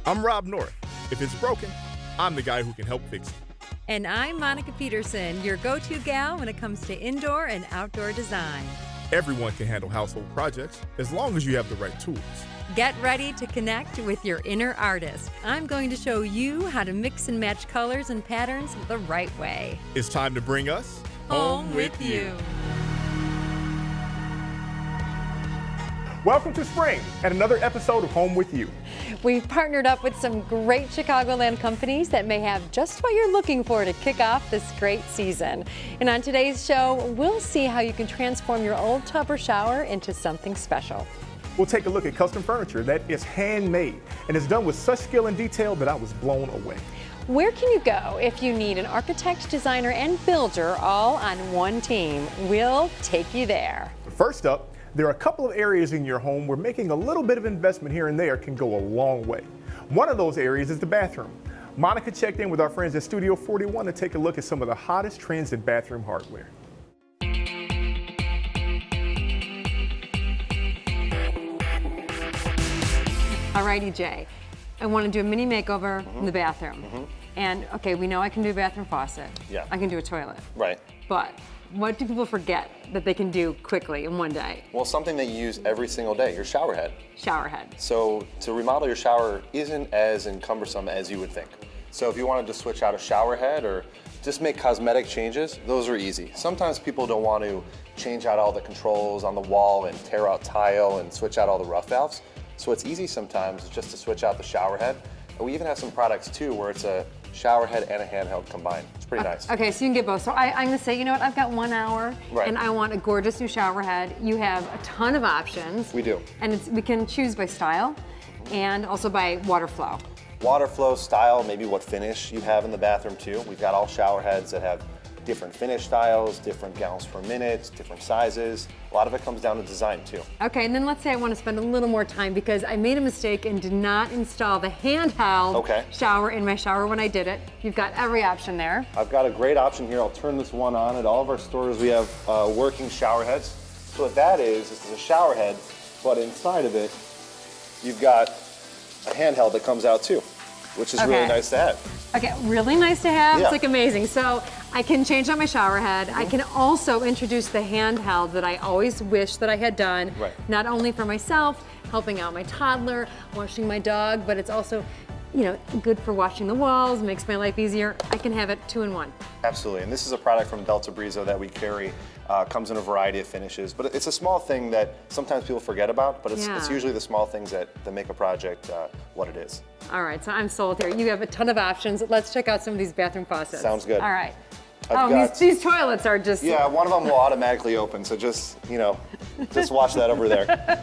I'm Rob North. If it's broken, I'm the guy who can help fix it. And I'm Monica Peterson, your go-to gal when it comes to indoor and outdoor design. Everyone can handle household projects as long as you have the right tools. Get ready to connect with your inner artist. I'm going to show you how to mix and match colors and patterns the right way. It's time to bring us Home with you. Welcome to spring and another episode of Home with You. We've partnered up with some great Chicagoland companies that may have just what you're looking for to kick off this great season. And on today's show, we'll see how you can transform your old tub or shower into something special. We'll take a look at custom furniture that is handmade and is done with such skill and detail that I was blown away. Where can you go if you need an architect, designer, and builder all on one team? We'll take you there. First up, there are a couple of areas in your home where making a little bit of investment here and there can go a long way. One of those areas is the bathroom. Monica checked in with our friends at Studio 41 to take a look at some of the hottest trends in bathroom hardware. Alrighty, Jay. I want to do a mini makeover in the bathroom. And okay, we know I can do a bathroom faucet. Yeah. I can do a toilet. Right. But what do people forget that they can do quickly in one day? Well, something that you use every single day, your shower head. Shower head. So to remodel your shower isn't as cumbersome as you would think. So if you wanted to switch out a shower head or just make cosmetic changes, those are easy. Sometimes people don't want to change out all the controls on the wall and tear out tile and switch out all the rough valves. So it's easy sometimes just to switch out the shower head. And we even have some products too where it's a shower head and a handheld combined. It's pretty nice. Okay, so you can get both. So I'm gonna say, you know what, I've got 1 hour Right. and I want a gorgeous new shower head. You have a ton of options. We do. And we can choose by style and also by water flow. Water flow, style, maybe what finish you have in the bathroom too. We've got all shower heads that have different finish styles, different gallons per minute, different sizes. A lot of it comes down to design too. Okay, and then let's say I want to spend a little more time because I made a mistake and did not install the handheld shower in my shower when I did it. You've got every option there. I've got a great option here. I'll turn this one on. At all of our stores, we have working shower heads. So what that is a shower head, but inside of it, you've got a handheld that comes out too, which is really nice to have. Okay, really nice to have. Yeah. It's like amazing. So I can change out my shower head. I can also introduce the handheld that I always wish that I had done. Right. Not only for myself, helping out my toddler, washing my dog, but it's also, you know, good for washing the walls, makes my life easier. I can have it 2-in-1. Absolutely, and this is a product from Delta Brizo that we carry. Comes in a variety of finishes, but it's a small thing that sometimes people forget about, but it's usually the small things that make a project what it is. All right, so I'm sold here. You have a ton of options. Let's check out some of these bathroom faucets. Sounds good. All right. I've These toilets are just... Yeah, one of them will automatically open, so just watch that over there.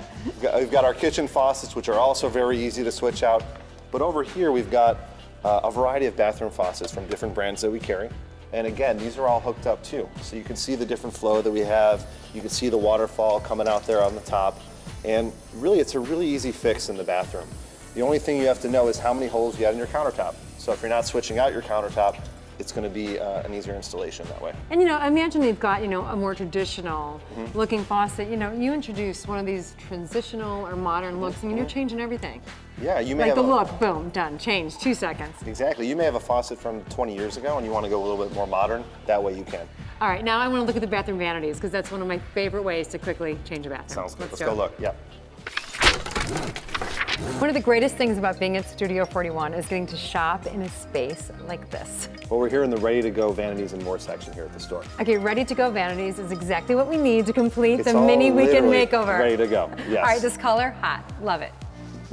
We've got our kitchen faucets, which are also very easy to switch out, but over here we've got a variety of bathroom faucets from different brands that we carry. And again, these are all hooked up too. So you can see the different flow that we have. You can see the waterfall coming out there on the top. And really, it's a really easy fix in the bathroom. The only thing you have to know is how many holes you have in your countertop. So if you're not switching out your countertop, it's going to be an easier installation that way. And imagine you've got, a more traditional looking faucet. You introduce one of these transitional or modern looks and you're changing everything. Yeah, you may like have the look, boom, done, changed, 2 seconds. Exactly. You may have a faucet from 20 years ago and you want to go a little bit more modern. That way you can. All right, now I want to look at the bathroom vanities because that's one of my favorite ways to quickly change a bathroom. Sounds good. Let's go look. Yeah. One of the greatest things about being at Studio 41 is getting to shop in a space like this. Well, we're here in the Ready to Go Vanities and More section here at the store. Okay, Ready to Go Vanities is exactly what we need to complete the mini weekend makeover. Ready to go, yes. All right, this color, hot, love it.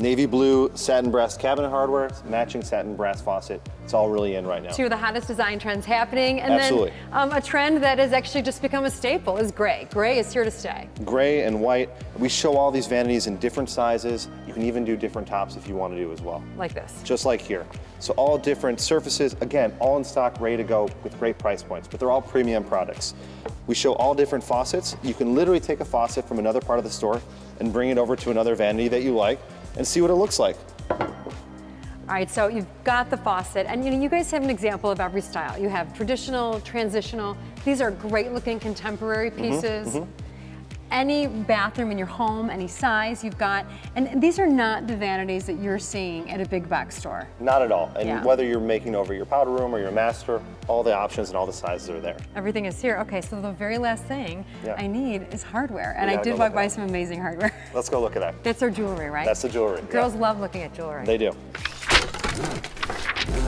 Navy blue satin brass cabinet hardware, matching satin brass faucet. It's all really in right now. Two of the hottest design trends happening. And Absolutely. then a trend that has actually just become a staple is gray. Gray is here to stay. Gray and white. We show all these vanities in different sizes. You can even do different tops if you want to do as well. Like this. Just like here. So all different surfaces, again, all in stock, ready to go with great price points, but they're all premium products. We show all different faucets. You can literally take a faucet from another part of the store and bring it over to another vanity that you like and see what it looks like. All right, so you've got the faucet, and you guys have an example of every style. You have traditional, transitional. These are great looking contemporary pieces. any bathroom in your home, any size you've got. And these are not the vanities that you're seeing at a big box store. Not at all. And Yeah. whether you're making over your powder room or your master, all the options and all the sizes are there. Everything is here. Okay, so the very last thing Yeah. I need is hardware. And We I gotta did go walk look by at it. some amazing hardware. Let's go look at that. That's our jewelry, right? That's the jewelry. Girls yeah. love looking at jewelry. They do.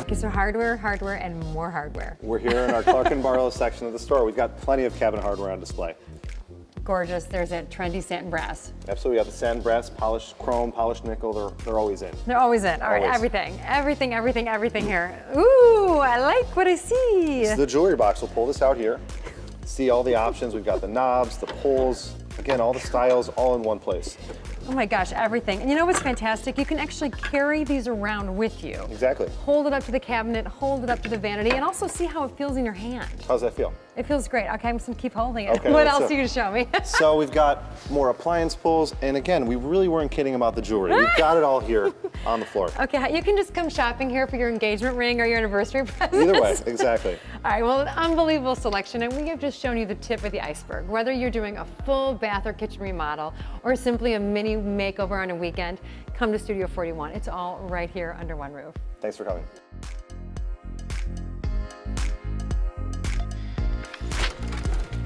Okay, so hardware, and more hardware. We're here in our Clark & Barlow section of the store. We've got plenty of cabinet hardware on display. Gorgeous. There's that trendy satin brass. Absolutely, we got the sand brass, polished chrome, polished nickel. They're always in. They're always in. All right, Always. everything here. Ooh, I like what I see. This is the jewelry box. We'll pull this out here. See all the options. We've got the knobs, the pulls. Again, all the styles all in one place. Oh my gosh, everything. And you know what's fantastic? You can actually carry these around with you. Exactly. Hold it up to the cabinet, hold it up to the vanity, and also see how it feels in your hand. How's that feel? It feels great. Okay, I'm just gonna keep holding it. Okay, What let's else do- are you gonna show me? So we've got more appliance pulls, and again, we really weren't kidding about the jewelry. We've got it all here on the floor. Okay, you can just come shopping here for your engagement ring or your anniversary present. Either way, exactly. All right, well, an unbelievable selection, and we have just shown you the tip of the iceberg. Whether you're doing a full bath or kitchen remodel, or simply a mini makeover on a weekend, come to Studio 41. It's all right here under one roof. Thanks for coming.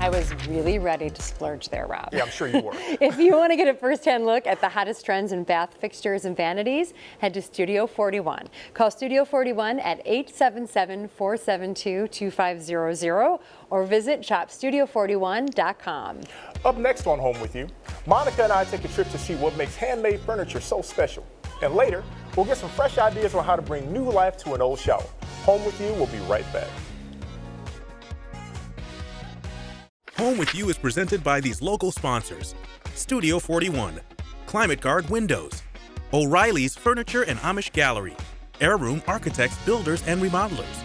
I was really ready to splurge there, Rob. Yeah, I'm sure you were. If you want to get a first-hand look at the hottest trends in bath fixtures and vanities, head to Studio 41. Call Studio 41 at 877-472-2500 or visit shopstudio41.com. Up next on Home With You, Monica and I take a trip to see what makes handmade furniture so special. And later, we'll get some fresh ideas on how to bring new life to an old shower. Home With You will be right back. Home With You is presented by these local sponsors: Studio 41, Climate Guard Windows, O'Reilly's Furniture and Amish Gallery, Heirloom Architects, Builders and Remodelers,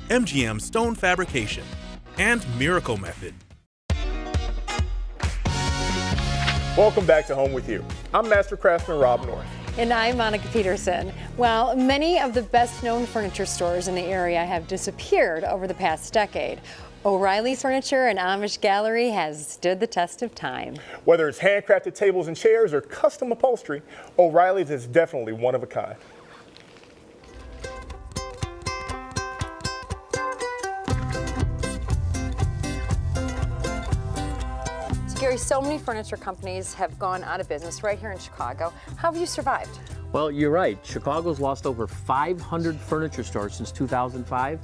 MGM Stone Fabrication, and Miracle Method. Welcome back to Home With You. I'm Master Craftsman Rob North. And I'm Monica Peterson. Well, many of the best-known furniture stores in the area have disappeared over the past decade. O'Reilly's Furniture and Amish Gallery has stood the test of time. Whether it's handcrafted tables and chairs or custom upholstery, O'Reilly's is definitely one of a kind. Gary, so many furniture companies have gone out of business right here in Chicago. How have you survived? Well, you're right. Chicago's lost over 500 furniture stores since 2005,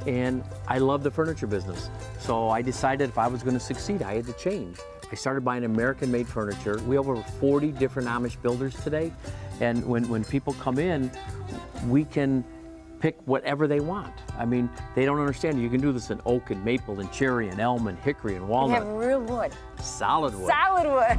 and I love the furniture business. So I decided if I was going to succeed, I had to change. I started buying American-made furniture. We have over 40 different Amish builders today, and when people come in, we can pick whatever they want. I mean, they don't understand. You can do this in oak and maple and cherry and elm and hickory and You walnut. have real wood. Solid wood. Solid wood.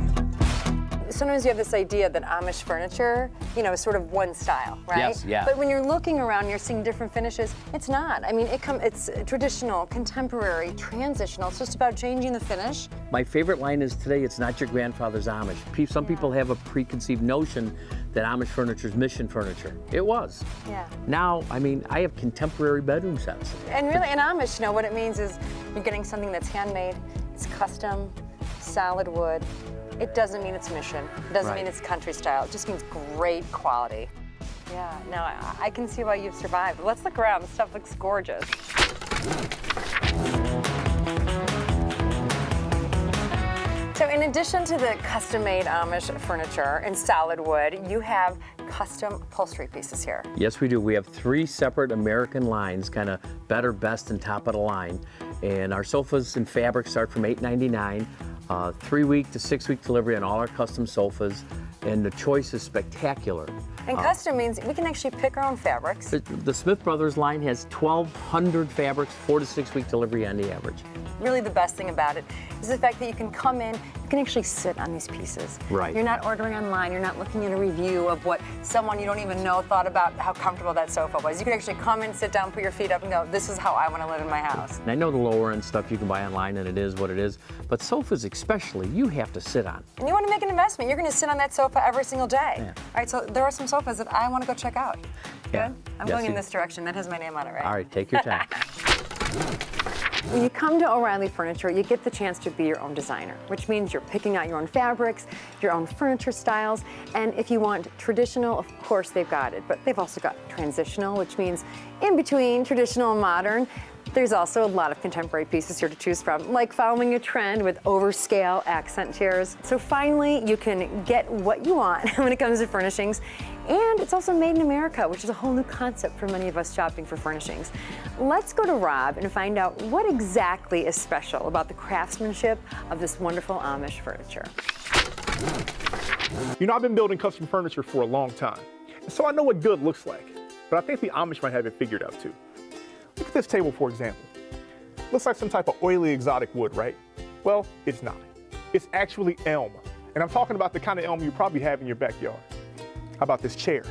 Sometimes you have this idea that Amish furniture, is sort of one style, right? Yes, yeah. But when you're looking around, you're seeing different finishes. It's not. I mean, it's traditional, contemporary, transitional. It's just about changing the finish. My favorite line is today, it's not your grandfather's Amish. Some people have a preconceived notion that Amish furniture is mission furniture. It was. Yeah. Now, I mean, I have contemporary bedroom sets. And really, in Amish, what it means is you're getting something that's handmade, it's custom, solid wood. It doesn't mean it's mission. It doesn't Right. mean it's country style. It just means great quality. Yeah, no, I can see why you've survived. Let's look around. This stuff looks gorgeous. So in addition to the custom-made Amish furniture in solid wood, you have custom upholstery pieces here. Yes, we do. We have 3 separate American lines, kind of better, best, and top of the line. And our sofas and fabrics start from $8.99. 3-week to 6-week delivery on all our custom sofas, and the choice is spectacular. And custom means we can actually pick our own fabrics. The Smith Brothers line has 1,200 fabrics, 4 to 6 week delivery on the average. Really the best thing about it is the fact that you can come in, you can actually sit on these pieces. Right. You're not ordering online, you're not looking at a review of what someone you don't even know thought about how comfortable that sofa was. You can actually come in, sit down, put your feet up and go, this is how I want to live in my house. And I know the lower end stuff you can buy online and it is what it is, but sofas especially, you have to sit on. And you want to make an investment, you're going to sit on that sofa every single day. Yeah. All right, so there are some sofas that I want to go check out. Yeah. Good? I'm Yes, going in you- this direction. That has my name on it, right? All right, take your time. When you come to O'Reilly Furniture, you get the chance to be your own designer, which means you're picking out your own fabrics, your own furniture styles, and if you want traditional, of course they've got it, but they've also got transitional, which means in between traditional and modern. There's also a lot of contemporary pieces here to choose from, like following a trend with overscale accent chairs. So finally, you can get what you want when it comes to furnishings. And it's also made in America, which is a whole new concept for many of us shopping for furnishings. Let's go to Rob and find out what exactly is special about the craftsmanship of this wonderful Amish furniture. You know, I've been building custom furniture for a long time, so I know what good looks like. But I think the Amish might have it figured out too. Look at this table, for example. Looks like some type of oily exotic wood, right? Well, it's not. It's actually elm. And I'm talking about the kind of elm you probably have in your backyard. How about this chair?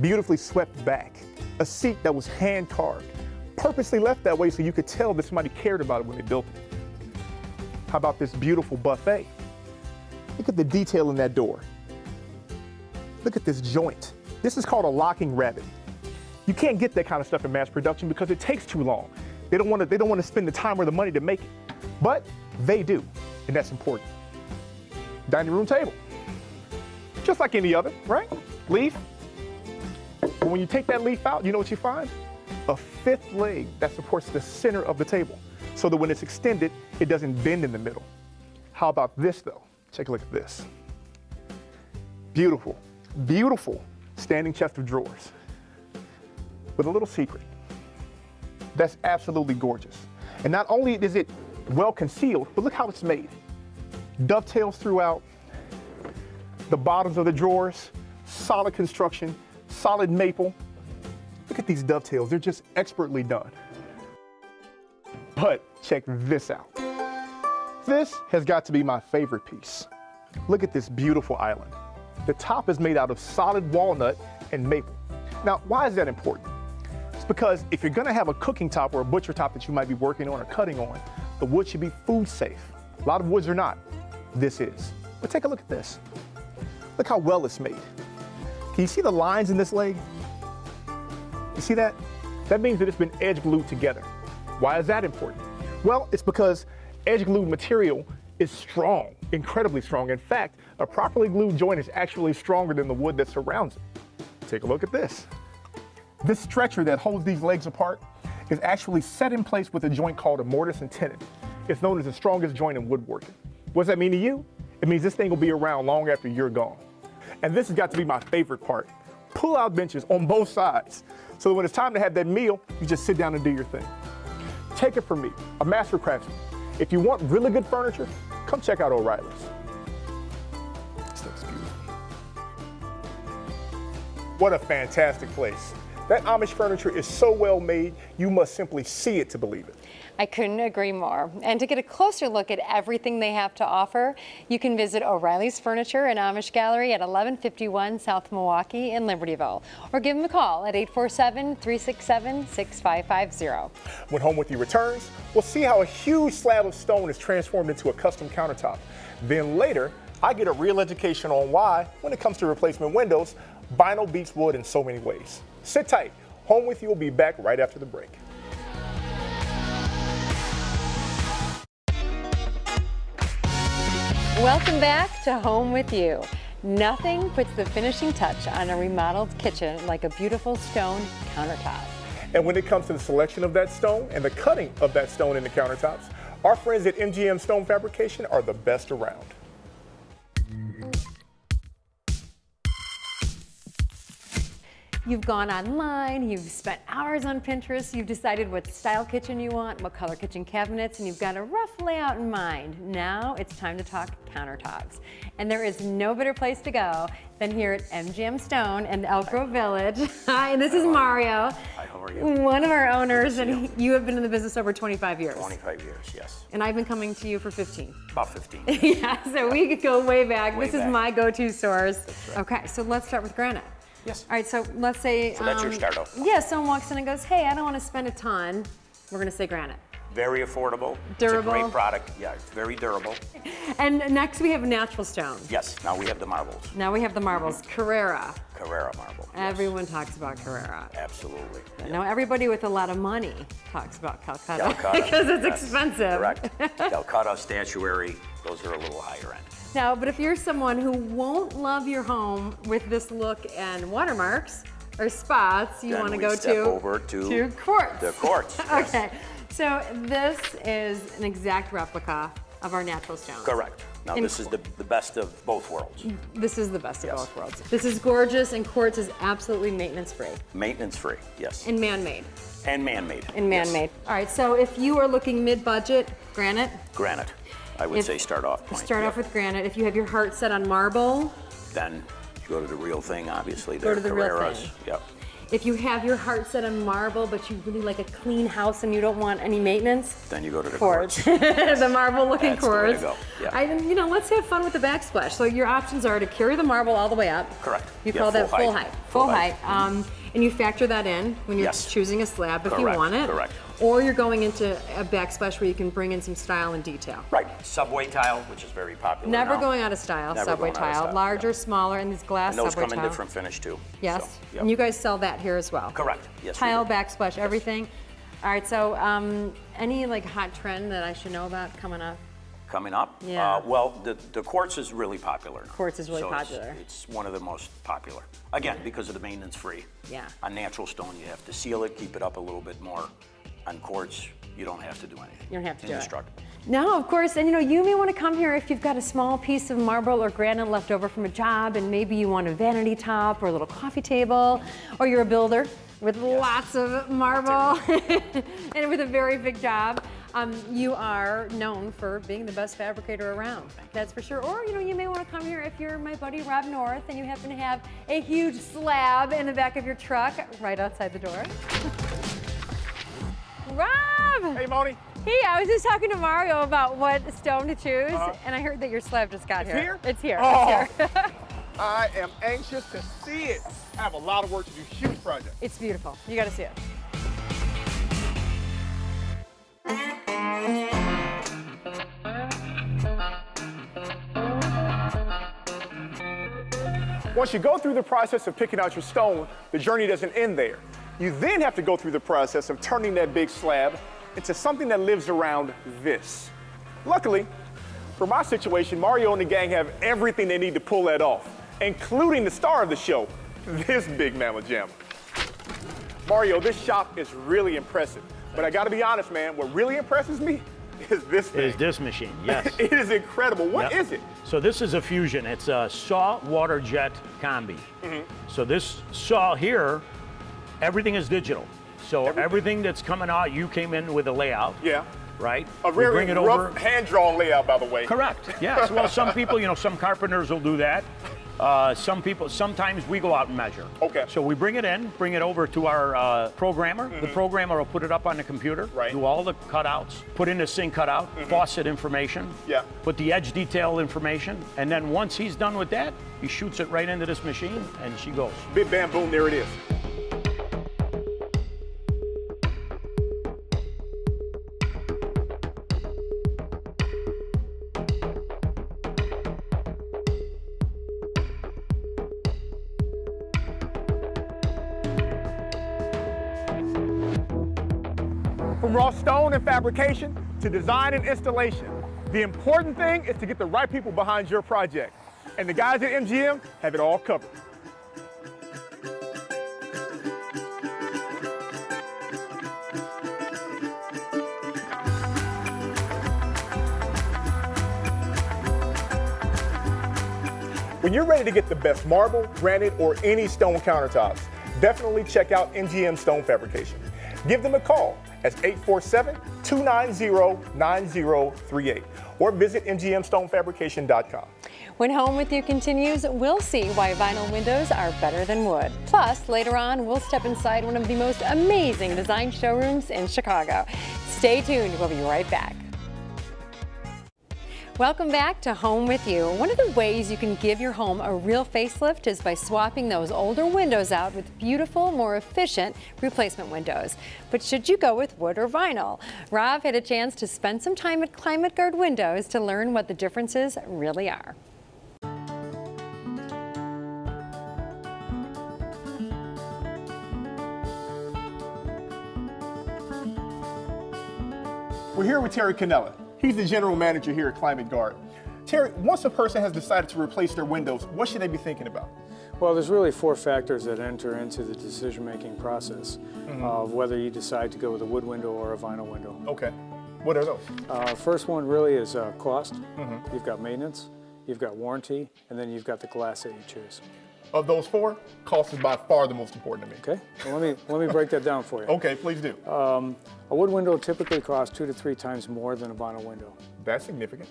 Beautifully swept back. A seat that was hand carved. Purposely left that way so you could tell that somebody cared about it when they built it. How about this beautiful buffet? Look at the detail in that door. Look at this joint. This is called a locking rabbet. You can't get that kind of stuff in mass production because it takes too long. They don't want to spend the time or the money to make it. But they do, and that's important. Dining room table. Just like any other, right? Leaf. But when you take that leaf out, you know what you find? A fifth leg that supports the center of the table, so that when it's extended, it doesn't bend in the middle. How about this though? Take a look at this. Beautiful, beautiful standing chest of drawers. With a little secret. That's absolutely gorgeous. And not only is it well concealed, but look how it's made. Dovetails throughout the bottoms of the drawers, solid construction, solid maple. Look at these dovetails, they're just expertly done. But check this out. This has got to be my favorite piece. Look at this beautiful island. The top is made out of solid walnut and maple. Now, why is that important? It's because if you're gonna have a cooking top or a butcher top that you might be working on or cutting on, the wood should be food safe. A lot of woods are not. This is. But take a look at this. Look how well it's made. Can you see the lines in this leg? You see that? That means that it's been edge glued together. Why is that important? Well, it's because edge glued material is strong, incredibly strong. In fact, a properly glued joint is actually stronger than the wood that surrounds it. Take a look at this. This stretcher that holds these legs apart is actually set in place with a joint called a mortise and tenon. It's known as the strongest joint in woodworking. What does that mean to you? It means this thing will be around long after you're gone. And this has got to be my favorite part. Pull-out benches on both sides. So that when it's time to have that meal, you just sit down and do your thing. Take it from me, a master craftsman. If you want really good furniture, come check out O'Reilly's. This looks beautiful. What a fantastic place. That Amish furniture is so well made, you must simply see it to believe it. I couldn't agree more. And to get a closer look at everything they have to offer, you can visit O'Reilly's Furniture and Amish Gallery at 1151 South Milwaukee in Libertyville, or give them a call at 847-367-6550. When Home With You returns, we'll see how a huge slab of stone is transformed into a custom countertop. Then later, I get a real education on why, when it comes to replacement windows, vinyl beats wood in so many ways. Sit tight. Home With You will be back right after the break. Welcome back to Home With You. Nothing puts the finishing touch on a remodeled kitchen like a beautiful stone countertop. And when it comes to the selection of that stone and the cutting of that stone in the countertops, our friends at MGM Stone Fabrication are the best around. You've gone online, you've spent hours on Pinterest, you've decided what style kitchen you want, what color kitchen cabinets, and you've got a rough layout in mind. Now it's time to talk countertops. And there is no better place to go than here at MGM Stone and Elk Grove Village. Hi, and this is Mario. Hi, how are you? One of our owners, and you have been in the business over 25 years. 25 years, yes. And I've been coming to you for 15. About 15. Yeah, so we could go way back. Way This is back. my go-to stores. right. Okay, so let's start with granite. Yes. All right, so let's say. So that's your start off. Yeah, someone walks in and goes, hey, I don't want to spend a ton. We're going to say granite. Very affordable. Durable. It's a great product. Yeah, it's very durable. And next we have natural stone. Yes, now we have the marbles. Now we have the marbles, Carrera. Carrera marble. Everyone talks about Carrara. Absolutely. Now everybody with a lot of money talks about Calcutta, Calcutta, because it's yes, expensive. Correct. Calcutta, statuary, those are a little higher end. Now, but if you're someone who won't love your home with this look and watermarks or spots, you Then want to we go step to over to quartz. the quartz, yes. Okay, so this is an exact replica of our natural stones. Correct. Now In this is the best of both worlds. This is the best of Yes. both worlds. This is gorgeous, and quartz is absolutely maintenance-free Maintenance free, yes. and man-made. And man-made. And man-made. Yes. All right, so if you are looking mid-budget, granite. Granite, I would say start off point. Start off yeah. with granite. If you have your heart set on marble, Then you go to the real thing, obviously. Go to They're the real Carreras. thing. Yep. if you have your heart set on marble, but you really like a clean house and you don't want any maintenance, Then you go to the quartz. quartz. The marble-looking That's the way to quartz. go, yeah. Let's have fun with the backsplash. So your options are to carry the marble all the way up. Correct. You Yeah, call that full full height. height. Full Full height. height. And you factor that in when you're Yes. choosing a slab if you Correct, want it. correct. Or you're going into a backsplash where you can bring in some style and detail. Right. Subway tile, which is very popular Never now. going out of style, Never subway going out of tile. style, Larger, yeah. smaller, and these glass And those subway come in tile. different finish too. Yes, So, yep. and you guys sell that here as well. Correct. Yes. we Tile, do. backsplash, everything. All right, so any like hot trend that I should know about coming up? Coming up. Yeah. Well, the quartz is really popular. Quartz is really So popular. It's one of the most popular. Again, because of the maintenance free. Yeah. On natural stone, you have to seal it, keep it up a little bit more. On quartz, you don't have to do anything. You don't have to do it. Indestructible. No, of course, and you may want to come here if you've got a small piece of marble or granite left over from a job, and maybe you want a vanity top or a little coffee table, or you're a builder with lots of marble and with a very big job. You are known for being the best fabricator around. That's for sure. Or you may want to come here if you're my buddy Rob North and you happen to have a huge slab in the back of your truck right outside the door. Rob! Hey, Moni. Hey, I was just talking to Mario about what stone to choose, and I heard that your slab just got It's here. here? It's here. Oh. It's here. I am anxious to see it. I have a lot of work to do. Huge project. It's beautiful. You got to see it. Once you go through the process of picking out your stone, the journey doesn't end there. You then have to go through the process of turning that big slab into something that lives around this. Luckily, for my situation, Mario and the gang have everything they need to pull that off, including the star of the show, this big mamma jamma. Mario, this shop is really impressive, but I gotta be honest, man, what really impresses me is this thing. Is this machine, yes. It is incredible. What Yep. is it? So this is a Fusion. It's a saw water jet combi. So this saw here, everything is digital. So everything that's coming out, you came in with a layout, Yeah. right? A We very bring it rough, over. hand-drawn layout, by the way. Correct. Yes. Well, some people, some carpenters will do that. Some people, sometimes we go out and measure. Okay. So we bring it in, bring it over to our programmer. The programmer will put it up on the computer, Right. do all the cutouts, put in the sink cutout, faucet information, Yeah. put the edge detail information, and then once he's done with that, he shoots it right into this machine, and she goes. Big bam, boom, there it is. From raw stone and fabrication to design and installation, the important thing is to get the right people behind your project. And the guys at MGM have it all covered. When you're ready to get the best marble, granite, or any stone countertops, definitely check out MGM Stone Fabrication. Give them a call at 847-290-9038 or visit mgmstonefabrication.com. When Home With You continues, we'll see why vinyl windows are better than wood. Plus, later on, we'll step inside one of the most amazing design showrooms in Chicago. Stay tuned. We'll be right back. Welcome back to Home With You. One of the ways you can give your home a real facelift is by swapping those older windows out with beautiful, more efficient replacement windows. But should you go with wood or vinyl? Rob had a chance to spend some time at Climate Guard Windows to learn what the differences really are. We're here with Terry Cannella. He's the general manager here at Climate Guard. Terry, once a person has decided to replace their windows, what should they be thinking about? Well, there's really 4 factors that enter into the decision-making process of whether you decide to go with a wood window or a vinyl window. Okay. What are those? First one really is cost. You've got maintenance, you've got warranty, and then you've got the glass that you choose. Of those 4, cost is by far the most important to me. Okay, well, let me break that down for you. Okay, please do. A wood window typically costs 2 to 3 times more than a vinyl window. That's significant.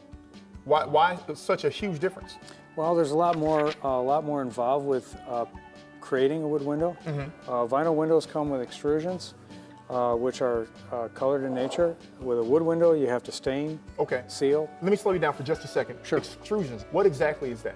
Why such a huge difference? Well, there's a lot more involved with creating a wood window. Vinyl windows come with extrusions, which are colored in nature. With a wood window, you have to stain, Okay. seal. Let me slow you down for just a second. Sure. Extrusions. What exactly is that?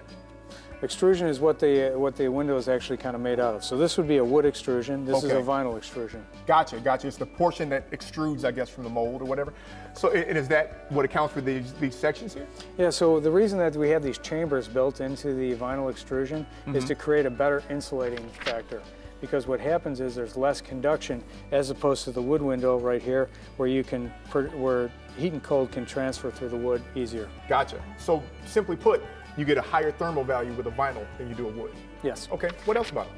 Extrusion is what the window is actually kind of made out of. So this would be a wood extrusion. This is Okay. a vinyl extrusion. Gotcha. It's the portion that extrudes, I guess, from the mold or whatever. So is that what accounts for these sections here? Yeah, so the reason that we have these chambers built into the vinyl extrusion is to create a better insulating factor. Because what happens is there's less conduction as opposed to the wood window right here where where heat and cold can transfer through the wood easier. Gotcha. So simply put, you get a higher thermal value with a vinyl than you do a wood. Yes. Okay. What else about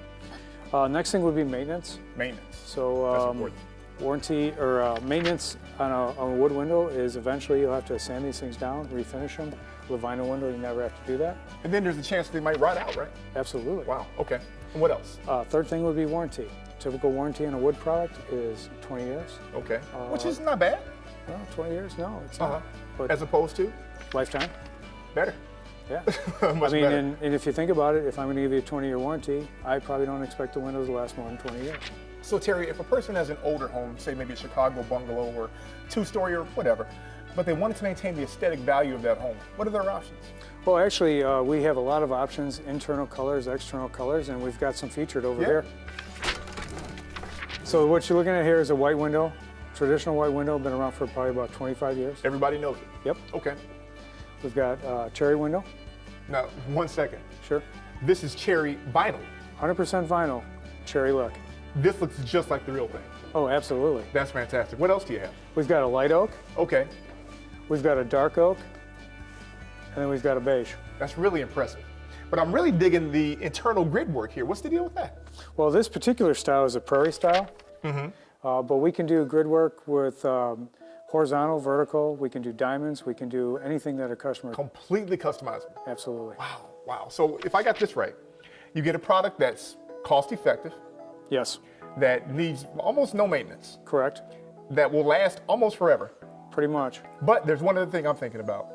it? Next thing would be maintenance. Maintenance. So That's important. warranty or maintenance on a wood window is eventually you'll have to sand these things down, refinish them. With a vinyl window, you never have to do that. And then there's a chance they might rot out, right? Absolutely. Wow. Okay. And what else? Third thing would be warranty. Typical warranty on a wood product is 20 years. Okay. Which is not bad. No, 20 years? No, it's not. But As opposed to lifetime? better. Yeah. Much I mean, better. and if you think about it, if I'm going to give you a 20-year warranty, I probably don't expect the windows to last more than 20 years. So Terry, if a person has an older home, say maybe a Chicago bungalow or 2-story or whatever, but they wanted to maintain the aesthetic value of that home, what are their options? Well, actually, we have a lot of options, internal colors, external colors, and we've got some featured over Yeah. here. So what you're looking at here is a white window, traditional white window, been around for probably about 25 years. Everybody knows it. Yep. Okay. We've got cherry window, Now, 1 second. sure. This is cherry vinyl. 100% vinyl, cherry look. This looks just like the real thing. Oh, absolutely. That's fantastic. What else do you have? We've got a light oak, Okay. we've got a dark oak, and then we've got a beige. That's really impressive. But I'm really digging the internal grid work here. What's the deal with that? Well, this particular style is a prairie style, but we can do grid work with horizontal, vertical, we can do diamonds, we can do anything that a customer, Completely customizable. absolutely. Wow. Wow. So if I got this right, you get a product that's cost effective, Yes, that needs almost no maintenance, correct, that will last almost forever. pretty much. But there's one other thing I'm thinking about.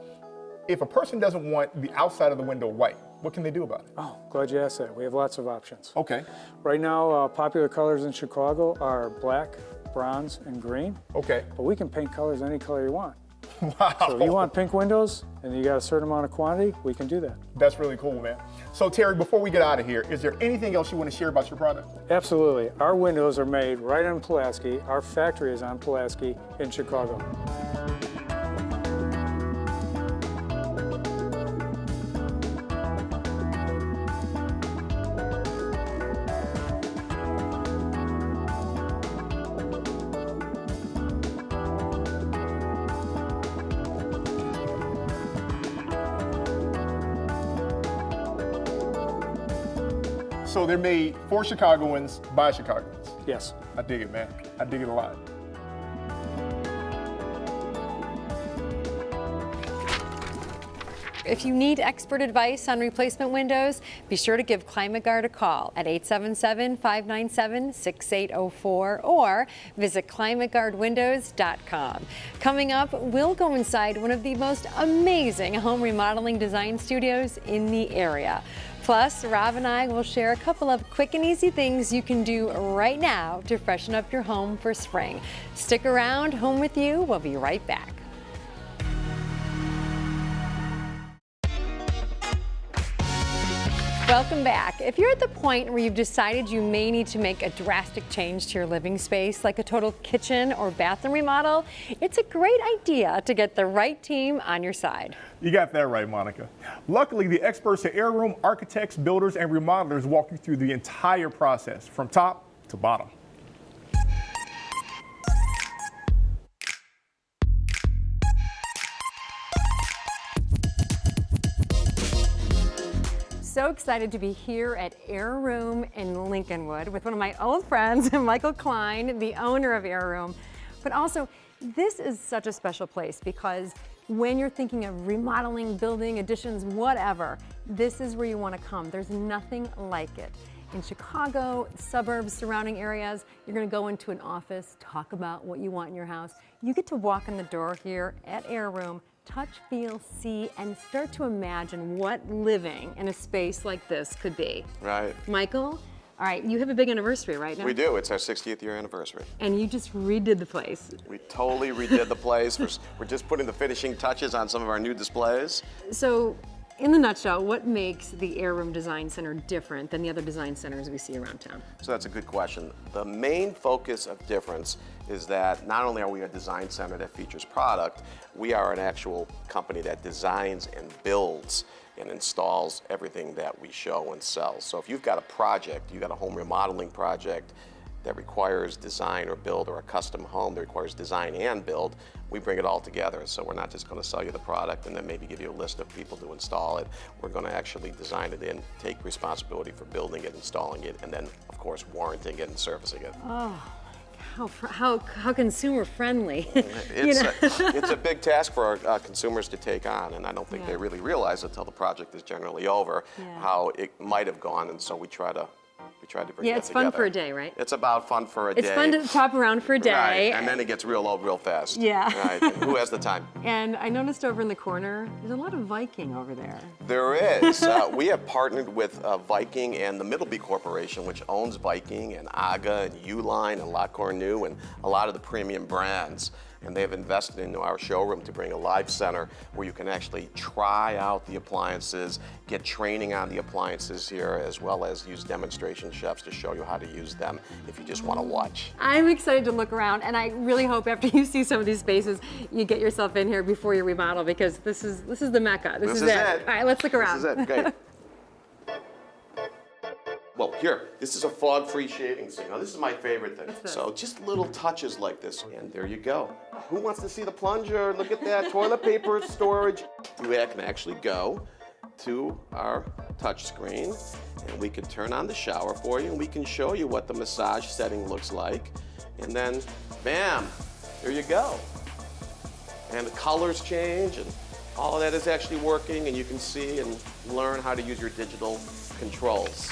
If a person doesn't want the outside of the window white, what can they do about it? Oh, glad you asked that. We have lots of options. Okay. Right now, popular colors in Chicago are black, bronze, and green, Okay. but we can paint colors any color you want. Wow. So if you want pink windows and you got a certain amount of quantity, we can do that. That's really cool, man. So Terry, before we get out of here, is there anything else you want to share about your product? Absolutely. Our windows are made right on Pulaski. Our factory is on Pulaski in Chicago. So they're made for Chicagoans by Chicagoans. Yes. I dig it, man. I dig it a lot. If you need expert advice on replacement windows, be sure to give Climate Guard a call at 877-597-6804 or visit climateguardwindows.com. Coming up, we'll go inside one of the most amazing home remodeling design studios in the area. Plus, Rob and I will share a couple of quick and easy things you can do right now to freshen up your home for spring. Stick around. Home with You. We'll be right back. Welcome back. If you're at the point where you've decided you may need to make a drastic change to your living space, like a total kitchen or bathroom remodel, it's a great idea to get the right team on your side. You got that right, Monica. Luckily, the experts at Air Room architects, builders, and remodelers walk you through the entire process from top to bottom. so excited to be here at Air Room in Lincolnwood with one of my old friends, Michael Klein, the owner of Air Room. But also, this is such a special place because when you're thinking of remodeling, building, additions, whatever, this is where you want to come. There's nothing like it. In Chicago, suburbs, surrounding areas, you're going to go into an office, talk about what you want in your house. You get to walk in the door here at Air Room, touch, feel, see, and start to imagine what living in a space like this could be. Right. Michael, all right, you have a big anniversary right now. We do. It's our 60th year anniversary. And you just redid the place. We totally redid the place. We're just putting the finishing touches on some of our new displays. So, in a nutshell, what makes the Air Room Design Center different than the other design centers we see around town? So that's a good question. The main focus of difference is that not only are we a design center that features product, we are an actual company that designs and builds and installs everything that we show and sell. So if you've got a project, you've got a home remodeling project that requires design or build, or a custom home that requires design and build, we bring it all together. So we're not just going to sell you the product and then maybe give you a list of people to install it. We're going to actually design it in, take responsibility for building it, installing it, and then of course warranting it and servicing it. How consumer friendly. It's a big task for our consumers to take on, and I don't think they really realize until the project is generally over how it might have gone, and so we try to bring that together. It's fun for a day, right? It's about fun for a day. It's fun to pop around for a day. Right, and then it gets real old real fast. Yeah. Right, and who has the time? And I noticed over in the corner, there's a lot of Viking over there. There is. We have partnered with Viking and the Middleby Corporation, which owns Viking and AGA and Uline and La Cornue and a lot of the premium brands. And they have invested into our showroom to bring a live center where you can actually try out the appliances, get training on the appliances here, as well as use demonstration chefs to show you how to use them if you just want to watch. I'm excited to look around, and I really hope after you see some of these spaces, you get yourself in here before you remodel, because this is the Mecca. This is it. All right, let's look around. This is it. Great. Well, here, this is a fog-free shaving stick. Now, this is my favorite thing. So just little touches like this, and there you go. Who wants to see the plunger? Look at that, toilet paper storage. You can actually go to our touch screen, and we can turn on the shower for you, and we can show you what the massage setting looks like. And then, bam, there you go. And the colors change, and all of that is actually working, and you can see and learn how to use your digital controls.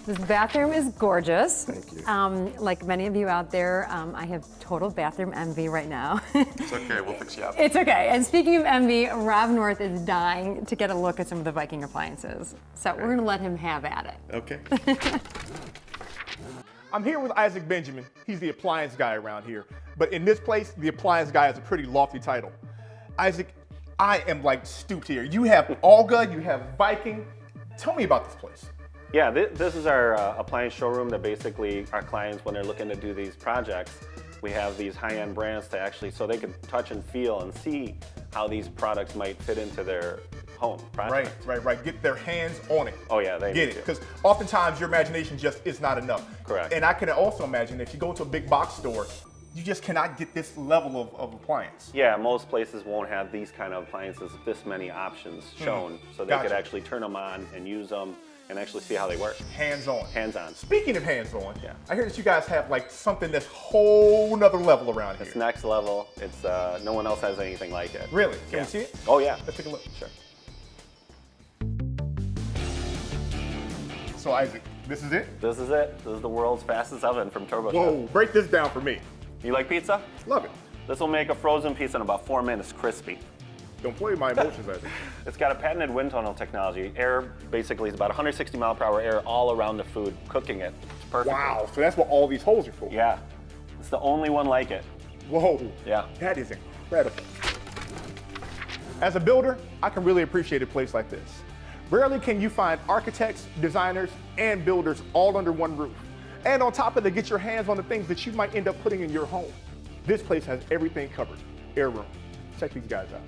This bathroom is gorgeous. Thank you. Like many of you out there, I have total bathroom envy right now. It's okay, we'll fix you up. It's okay. And speaking of envy, Rob North is dying to get a look at some of the Viking appliances. So we're gonna let him have at it. Okay. I'm here with Isaac Benjamin. He's the appliance guy around here. But in this place, the appliance guy is a pretty lofty title. Isaac, I am like stooped here. You have Olga, you have Viking. Tell me about this place. Yeah, this is our appliance showroom that basically our clients, when they're looking to do these projects, we have these high-end brands to actually, so they can touch and feel and see how these products might fit into their home project. Right. Get their hands on it. Oh yeah, they get it. Because oftentimes your imagination just is not enough. Correct. And I can also imagine if you go to a big box store, you just cannot get this level of appliance. Yeah, most places won't have these kind of appliances, this many options shown, so they could actually turn them on and use them and actually see how they work. Hands-on. Hands-on. Speaking of hands-on, Yeah. I hear that you guys have like something that's whole nother level around here. It's next level. It's no one else has anything like it. Really? Can Yeah. we see it? Oh yeah. Let's take a look. Sure. So Isaac, this is it? This is it. This is the world's fastest oven from Turbo Whoa, Chef. break this down for me. You like pizza? Love it. This will make a frozen pizza in about 4 minutes crispy. Don't play with my emotions, Isaac. It's got a patented wind tunnel technology. Air basically is about 160 mile per hour air all around the food, cooking it. It's perfect. Wow, so that's what all these holes are for. Yeah. It's the only one like it. Whoa. Yeah. That is incredible. As a builder, I can really appreciate a place like this. Rarely can you find architects, designers, and builders all under one roof. And on top of that, get your hands on the things that you might end up putting in your home. This place has everything covered. Air Room. Check these guys out.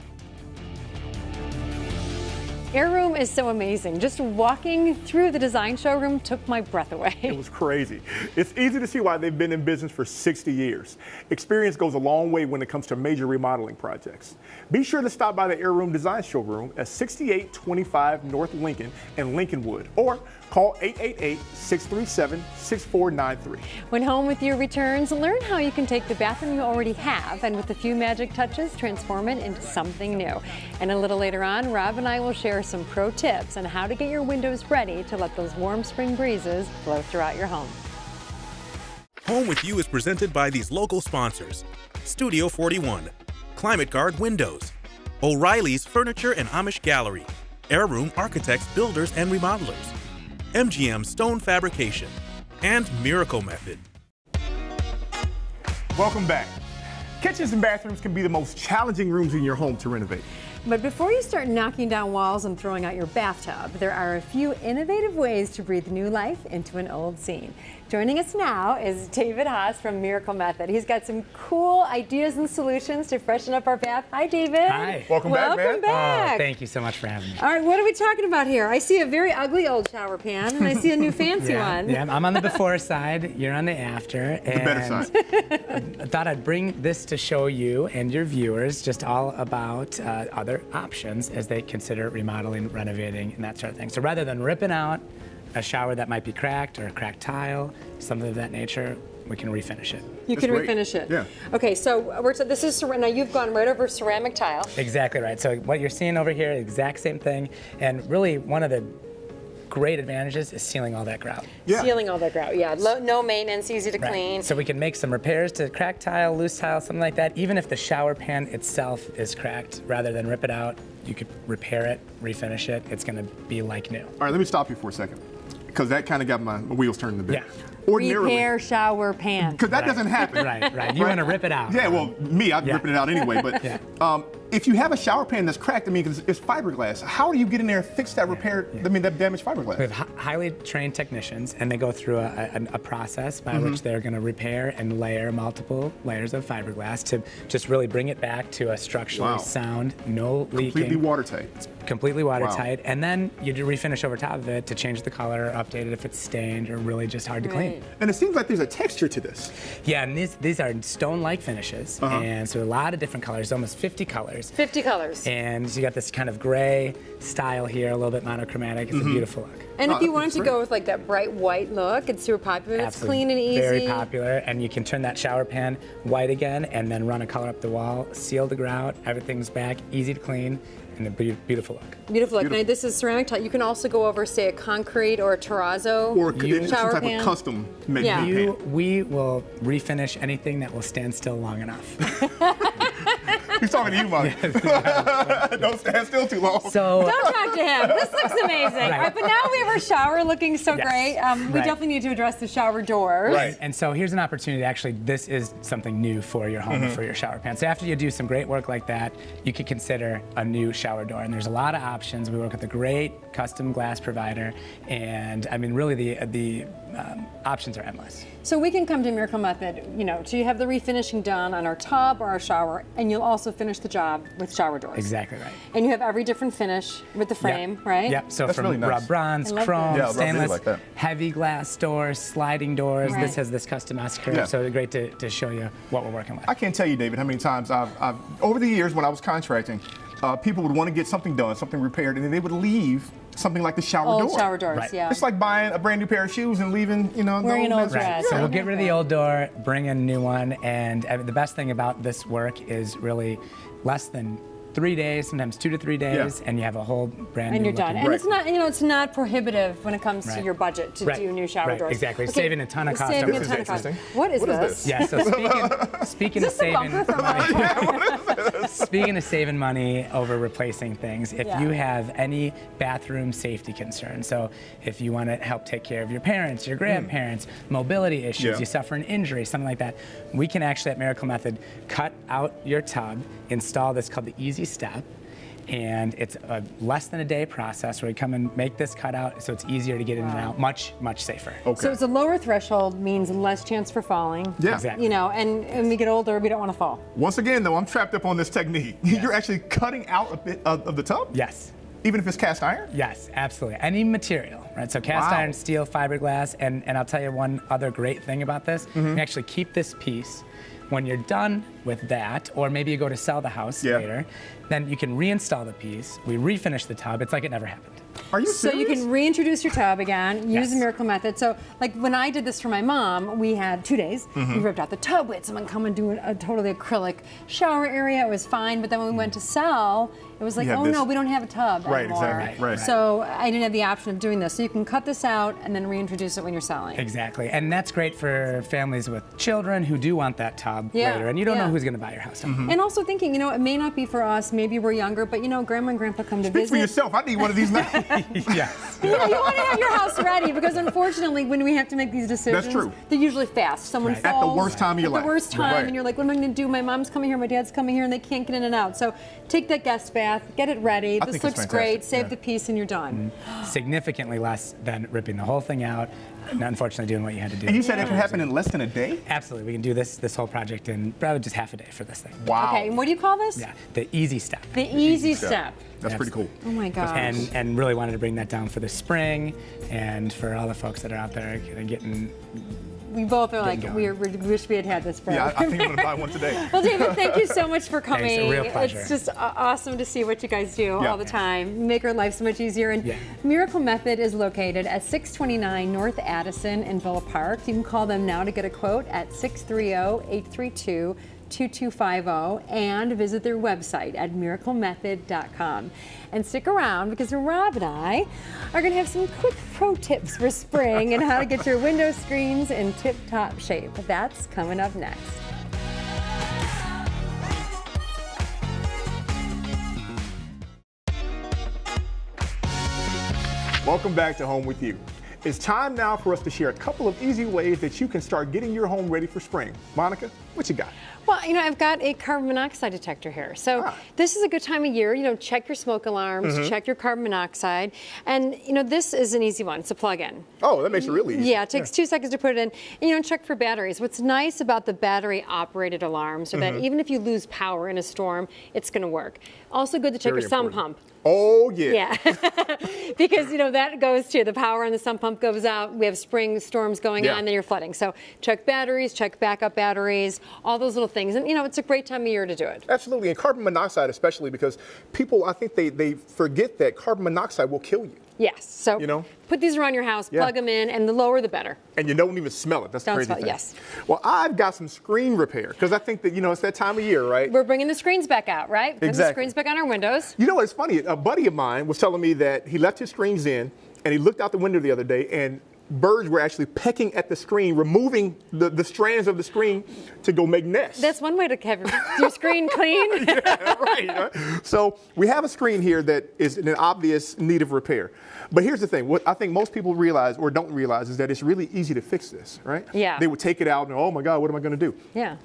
Air Room is so amazing. Just walking through the design showroom took my breath away. It was crazy. It's easy to see why they've been in business for 60 years. Experience goes a long way when it comes to major remodeling projects. Be sure to stop by the Air Room Design Showroom at 6825 North Lincoln in Lincolnwood, or call 888-637-6493. When Home With You returns, learn how you can take the bathroom you already have and with a few magic touches, transform it into something new. And a little later on, Rob and I will share some pro tips on how to get your windows ready to let those warm spring breezes blow throughout your home. Home With You is presented by these local sponsors: Studio 41, Climate Guard Windows, O'Reilly's Furniture and Amish Gallery, Air Room Architects, Builders, and Remodelers, MGM Stone Fabrication, and Miracle Method. Welcome back. Kitchens and bathrooms can be the most challenging rooms in your home to renovate. But before you start knocking down walls and throwing out your bathtub, there are a few innovative ways to breathe new life into an old scene. Joining us now is David Haas from Miracle Method. He's got some cool ideas and solutions to freshen up our bath. Hi, David. Hi. Welcome back, man. Welcome back. Oh, thank you so much for having me. All right, what are we talking about here? I see a very ugly old shower pan, and I see a new fancy one. Yeah, I'm on the before side, you're on the after. The better side. I thought I'd bring this to show you and your viewers just all about other options as they consider remodeling, renovating, and that sort of thing. So rather than ripping out a shower that might be cracked or a cracked tile, something of that nature, we can refinish it. You can great. refinish it. Yeah. Okay, so this is now you've gone right over ceramic tile. Exactly right. So what you're seeing over here, exact same thing, and really one of the great advantages is sealing all that grout. Yeah. Sealing all that grout, yeah. No maintenance, easy to clean. So we can make some repairs to cracked tile, loose tile, something like that. Even if the shower pan itself is cracked, rather than rip it out, you could repair it, refinish it. It's going to be like new. All right, let me stop you for a second, because that kind of got my wheels turning a bit. Yeah. Repair shower pan. Because that doesn't happen. Right. You want to rip it out. Yeah, well, I'm ripping it out anyway. But if you have a shower pan that's cracked, I mean, 'cause it's fiberglass, how do you get in there and fix that repair? I mean, that damaged fiberglass? We have highly trained technicians, and they go through a process by which they're going to repair and layer multiple layers of fiberglass to just really bring it back to a structurally sound, no leaking. Completely watertight. It's completely watertight. And then you do refinish over top of it to change the color, update it if it's stained or really just hard to clean. And it seems like there's a texture to this. Yeah, and these are stone-like finishes, and so a lot of different colors, almost 50 colors. 50 colors. And you got this kind of gray style here, a little bit monochromatic. It's a beautiful look. And if you wanted to go with like that bright white look, it's super popular. It's clean and easy. Very popular, and you can turn that shower pan white again and then run a color up the wall, seal the grout, everything's back, easy to clean, and a beautiful look. Beautiful look. Now, this is ceramic tile. You can also go over, say, a concrete or a terrazzo Or some shower type pan. of custom made Yeah. pan. We will refinish anything that will stand still long enough. He's talking to you, Mike. Don't stand still too long. So Don't talk to him. This looks amazing. All right, but now we have our shower looking so great. We definitely need to address the shower doors. Right. And so here's an opportunity. Actually, this is something new for your home, for your shower pan. So after you do some great work like that, you could consider a new shower door. And there's a lot of options. We work with a great custom glass provider, and I mean, really the options are endless. So we can come to Miracle Method, to have the refinishing done on our tub or our shower, and you'll also finish the job with shower doors. Exactly right. And you have every different finish with the frame, right? Yep. So That's from really nice. rub bronze, I love chrome, that. Yeah, I really stainless, like that. heavy glass doors, sliding doors. Right. This has this custom S-curve. Yeah. So it's great to show you what we're working with. I can't tell you, David, how many times I've over the years when I was contracting, people would want to get something done, something repaired, and then they would leave something like the shower Old door. shower doors, Right. yeah. It's like buying a brand new pair of shoes and leaving, the Wearing an old mess. dress. So Yeah. we'll get rid of the old door, bring in a new one, and the best thing about this work is really less than 3 days, sometimes 2 to 3 days, and you have a whole brand new And you're done. looking- And Right. it's not, it's not prohibitive when it comes to Right. your budget to Right. do new shower Right, doors. exactly. Saving a ton of cost Saving over a This ton is of cost. interesting. What is What is this? this? Yeah, so speaking Is of this a saving bumper from our speaking of saving money over replacing things, if Yeah. you have any bathroom safety concerns, so if you want to help take care of your parents, your grandparents, mobility issues, Yeah. you suffer an injury, something like that, we can actually at Miracle Method cut out your tub, install this called the Easy Step. And it's a less than a day process where we come and make this cutout so it's easier to get in and out, much safer. Okay. So it's a lower threshold, means less chance for falling. Yeah. Exactly. And we get older, we don't want to fall. Once again, though, I'm trapped up on this technique. You're actually cutting out a bit of the tub? Yes. Even if it's cast iron? Yes, absolutely. Any material, right? So cast Wow. iron, steel, fiberglass, and I'll tell you one other great thing about this. You can actually keep this piece. When you're done with that, or maybe you go to sell the house later, then you can reinstall the piece. We refinish the tub. It's like it never happened. Are you So serious? you can reintroduce your tub again, use Yes. the Miracle Method. So like when I did this for my mom, we had 2 days. We ripped out the tub. We had someone come and do a totally acrylic shower area. It was fine. But then when we went to sell, it was like, You have oh this- no, we don't have a tub Right, anymore. exactly, right. So I didn't have the option of doing this. So you can cut this out and then reintroduce it when you're selling. Exactly, and that's great for families with children who do want that tub later, and you don't know who's going to buy your house. And also thinking, you know, it may not be for us. Maybe we're younger, but you know, Grandma and Grandpa come to Speak visit. for yourself. I need one of these now. Yes. You know, you want to have your house ready because unfortunately, when we have to make these decisions, true. they're usually fast. Someone Right. falls At the worst time of your life. At the worst time, Right. and you're like, what am I going to do? My mom's coming here, my dad's coming here, and they can't get in and out. So take that guest bath, get it ready. I This think it's looks great. fantastic, Save yeah. the piece, and you're done. Significantly less than ripping the whole thing out, and unfortunately doing what you had to do. And you said it could happen in less than a day? Absolutely, we can do this whole project in probably just half a day for this thing. Wow. Okay, and what do you call this? Yeah, the easy step. The easy step. That's pretty cool. Oh my gosh. And really wanted to bring that down for the spring, and for all the folks that are out there getting. We both are like, going. we wish we had had this Yeah, program. I think I'm going to buy one today. Well, David, thank you so much for coming. Thanks, a real pleasure. It's just awesome to see what you guys do Yeah. all the time. Make our life so much easier. And Yeah. Miracle Method is located at 629 North Addison in Villa Park. You can call them now to get a quote at 630-832-2250 and visit their website at miraclemethod.com. And stick around because Rob and I are going to have some quick pro tips for spring and how to get your window screens in tip-top shape. That's coming up next. Welcome back to Home With You. It's time now for us to share a couple of easy ways that you can start getting your home ready for spring. Monica, what you got? Well, you know, I've got a carbon monoxide detector here. So this is a good time of year, you know, check your smoke alarms, check your carbon monoxide. And, you know, this is an easy one. It's a plug-in. Oh, that makes it really easy. Yeah, it takes 2 seconds to put it in. And, you know, check for batteries. What's nice about the battery-operated alarms are that even if you lose power in a storm, it's going to work. Also good to check Very your sump important. pump. Oh, yeah. Yeah, because, you know, that goes to the power on the sump pump goes out. We have spring storms going Yeah. on, then you're flooding. So check batteries, check backup batteries, all those little things. And, you know, it's a great time of year to do it. Absolutely, and carbon monoxide especially because people, I think they forget that carbon monoxide will kill you. Yes, so You know? put these around your house, Yeah. plug them in, and the lower the better. And you don't even smell it. That's the Don't crazy smell it, thing. yes. Well, I've got some screen repair because I think that, you know, it's that time of year, right? We're bringing the screens back out, right? Putting the Exactly. screens back on our windows. You know, it's funny. A buddy of mine was telling me that he left his screens in and he looked out the window the other day and birds were actually pecking at the screen, removing the strands of the screen to go make nests. That's one way to have your screen clean. Yeah, right. So we have a screen here that is in an obvious need of repair. But here's the thing. What I think most people realize or don't realize is that it's really easy to fix this, right? Yeah. They would take it out and, oh my God, what am I going to do? Yeah,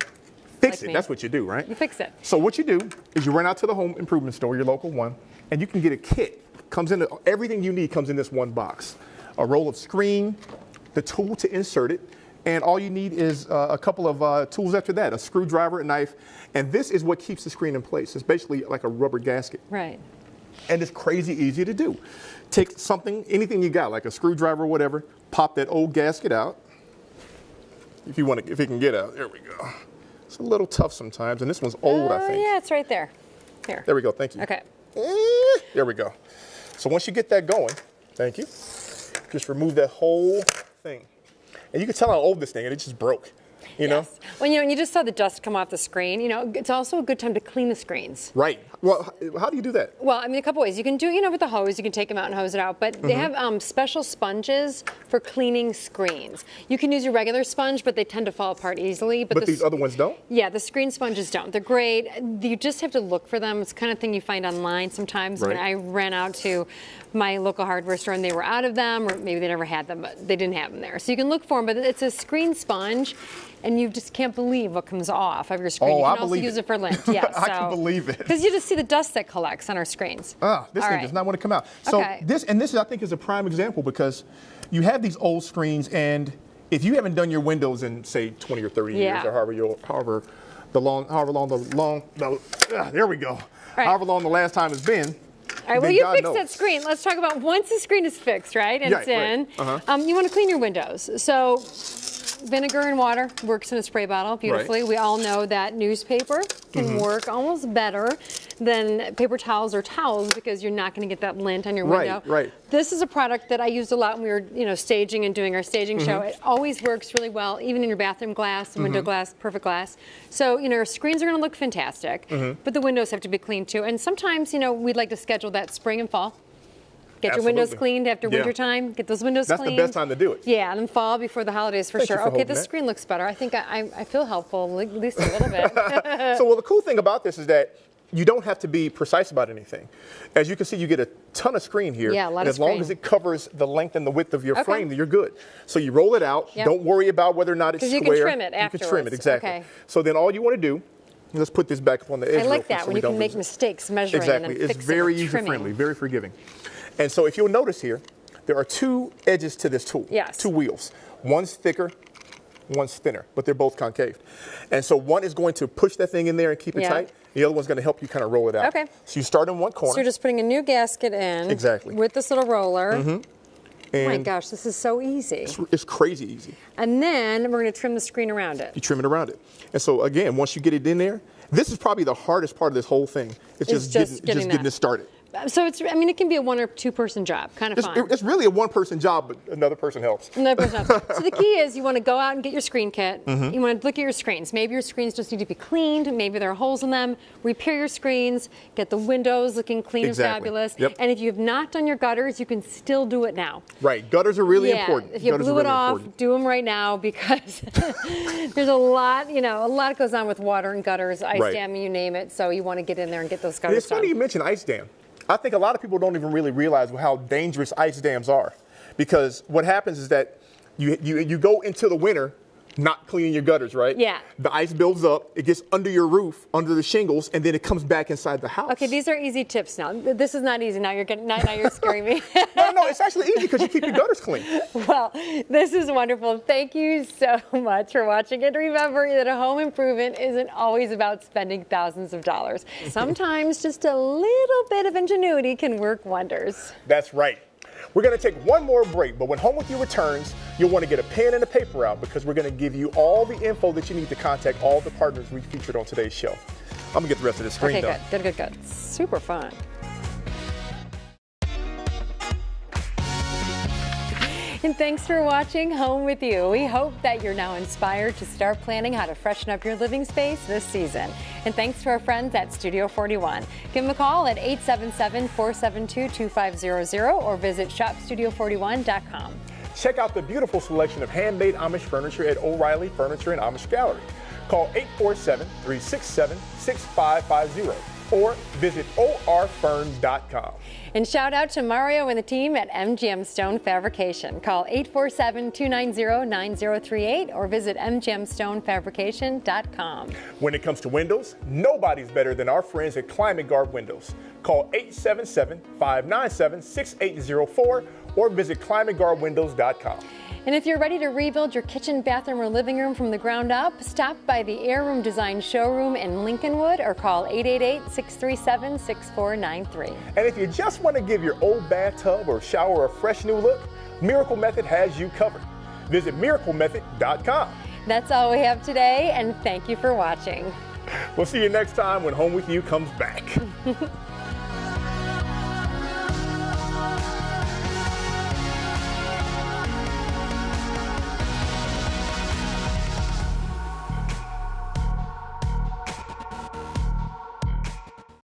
Fix Like it. me. That's what you do, right? you fix it. So what you do is you run out to the home improvement store, your local one, and you can get a kit. Comes in, everything you need comes in this one box. A roll of screen, the tool to insert it, and all you need is a couple of tools after that, a screwdriver, a knife, and this is what keeps the screen in place. It's basically like a rubber gasket. Right. And it's crazy easy to do. Take something, anything you got, like a screwdriver or whatever, pop that old gasket out. If you want to, if it can get out, there we go. It's a little tough sometimes, and this one's old, I think. Yeah, it's right there. Here. There we go, thank you. Okay. There we go. So once you get that going, thank you, just remove that whole thing. And you can tell how old this thing is, it just broke, you know? Yes. Well, you know, and you just saw the dust come off the screen. You know, it's also a good time to clean the screens. Right. Well, how do you do that? Well, I mean, a couple ways. You can do, you know, with the hose, you can take them out and hose it out, but they have special sponges for cleaning screens. You can use your regular sponge, but they tend to fall apart easily. But these other ones don't? Yeah, the screen sponges don't. They're great. You just have to look for them. It's the kind of thing you find online sometimes. Right. When I ran out to my local hardware store and they were out of them, or maybe they never had them, but they didn't have them there. So you can look for them, but it's a screen sponge, and you just can't believe what comes off of your screen. Oh, you I can also believe use it. it for lint. Yeah, I can believe it. Because you just see the dust that collects on our screens. This All thing right. does not want to come out. So Okay. this I think is a prime example because you have these old screens, and if you haven't done your windows in say 20 or 30 years, Yeah. or however long the Right. however long the last time it's been, All right, well, then you God fixed knows. that screen. Let's talk about once the screen is fixed, right? And Yeah, it's in. right. You want to clean your windows. So vinegar and water works in a spray bottle beautifully. Right. We all know that newspaper can Mm-hmm. work almost better than paper towels or towels because you're not going to get that lint on your Right, window. right. This is a product that I used a lot when we were, staging and doing our staging Mm-hmm. show. It always works really well, even in your bathroom glass, Mm-hmm. window glass, perfect glass. So, your screens are going to look fantastic, Mm-hmm. but the windows have to be cleaned too. And sometimes, we'd like to schedule that spring and fall. Get your windows Absolutely. cleaned after Yeah. winter time. Get those windows That's the cleaned. best time to do it. Yeah, and then fall before the holidays for Thank you sure. for Okay, holding the that. screen looks better. I think I feel helpful, at least a little bit. So, well, the cool thing about this is that you don't have to be precise about anything. As you can see, you get a ton of screen here. Yeah, a lot and of as long screen. as it covers the length and the width of your Okay. frame, then you're good. So you roll it out. Yep. Don't worry about whether or not it's 'Cause square. you can trim it You can trim afterwards. it, exactly. Okay. So then all you want to do, let's put this back up on the edge I real like quick that so when we you can don't make lose it. mistakes measuring Exactly. and then It's fix very it with user-friendly, trimming. very forgiving. And so if you'll notice here, there are two edges to this tool. Yes. Two wheels. One's thicker, one's thinner, but they're both concave. And so one is going to push that thing in there and keep it Yeah. tight. The other one's going to help you kind of roll it out. Okay. So you start in one corner. So you're just putting a new gasket in. Exactly. With this little roller. Oh my and gosh, this is so easy. it's crazy easy. And then we're going to trim the screen around it. You trim it around it. And so again, once you get it in there, this is probably the hardest part of this whole thing. It's just getting that. it started. So it can be a 1 or 2 person job, kind of fun. It's really a one-person job, but another person helps. Another person job. So the key is you want to go out and get your screen kit. Mm-hmm. You want to look at your screens. Maybe your screens just need to be cleaned. Maybe there are holes in them. Repair your screens. Get the windows looking clean Exactly. and fabulous. Yep. And if you have not done your gutters, you can still do it now. Right, gutters are really Yeah, important. if you Gutters blew are it really off, important. do them right now because there's a lot goes on with water and gutters, ice Right. dam, you name it. So you want to get in there and get those And gutters it's funny you done. mention ice dam. I think a lot of people don't even really realize how dangerous ice dams are, because what happens is that you go into the winter not cleaning your gutters, right? Yeah. The ice builds up, it gets under your roof, under the shingles, and then it comes back inside the house. Okay, these are easy tips now. This is not easy. Now you're scaring me. No, it's actually easy because you keep your gutters clean. Well, this is wonderful. Thank you so much for watching. And remember that a home improvement isn't always about spending thousands of dollars. Sometimes just a little bit of ingenuity can work wonders. That's right. We're going to take one more break, but when Home With You returns, you'll want to get a pen and a paper out because we're going to give you all the info that you need to contact all the partners we featured on today's show. I'm going to get the rest of this screen Okay, done. good. Super fun. And thanks for watching Home With You. We hope that you're now inspired to start planning how to freshen up your living space this season. And thanks to our friends at Studio 41. Give them a call at 877-472-2500 or visit shopstudio41.com. Check out the beautiful selection of handmade Amish furniture at O'Reilly Furniture and Amish Gallery. Call 847-367-6550 or visit orfern.com. And shout out to Mario and the team at MGM Stone Fabrication. Call 847-290-9038 or visit mgmstonefabrication.com. When it comes to windows, nobody's better than our friends at Climate Guard Windows. Call 877-597-6804 or visit climateguardwindows.com. And if you're ready to rebuild your kitchen, bathroom, or living room from the ground up, stop by the Air Room Design Showroom in Lincolnwood or call 888-637-6493. And if you just want to give your old bathtub or shower a fresh new look, Miracle Method has you covered. Visit miraclemethod.com. That's all we have today, and thank you for watching. We'll see you next time when Home With You comes back.